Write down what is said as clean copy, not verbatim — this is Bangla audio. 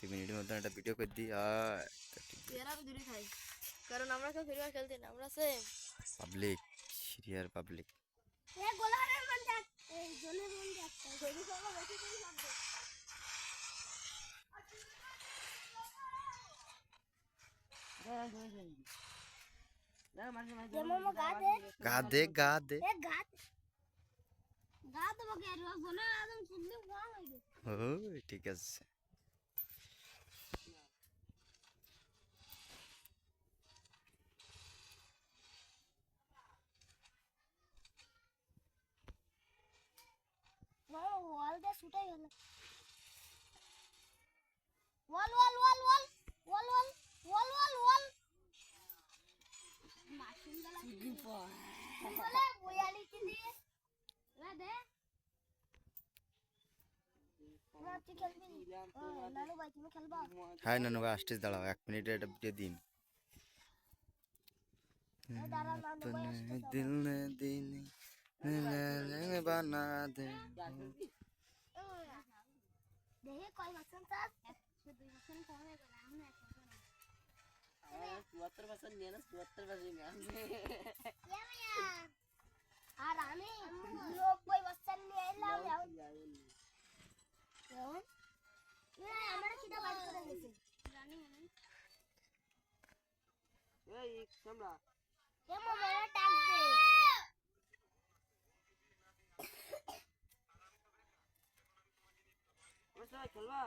2 মিনিটের মধ্যে একটা ভিডিও করে দিই। এরা আমি দূরে খাই, কারণ আমরা কেউ ফ্রি ফায়ার খেলতে না, আমরা সেম পাবলিক, সিরিয়ার পাবলিক। গোলারের মন দেখ, এই জলের মন দেখ, গরি সব বেশি করে লাগবে। যেমন গা দে, গা দে, গা দে। এ গা গা দেবো কে আর গোলা একদম শুনলে ওয়া লাগে। ও ঠিক আছে। ওয়াল দে ছুটাই গেল। ওয়াল ওয়াল ওয়াল ওয়াল ওয়াল ওয়াল ওয়াল ওয়াল ওয়াল মাশিন গলা বলে বয়ালি কি দিয়ে রে দে রাতি খেলবি। নানু ভাই তুমি খেলবা? হাই নানু ভাই, আসতেছ, দাঁড়াও 1 মিনিটে একটা ভিডিও দিন। দাঁড়া নানু ভাই আসতে দিল নে দিন বানা দে। দেখে কয় বছর তার 102 বছর কমে গেল আমরা 74% নিয়ে না, 74% নিয়ে আর আমি 90 বছর নিয়ে এলাম। আমরা কিটা বাড়ি করে গেছে জানি না। এই সামলা কেমন মেলা টাক দে ওই সবাই খেলবা।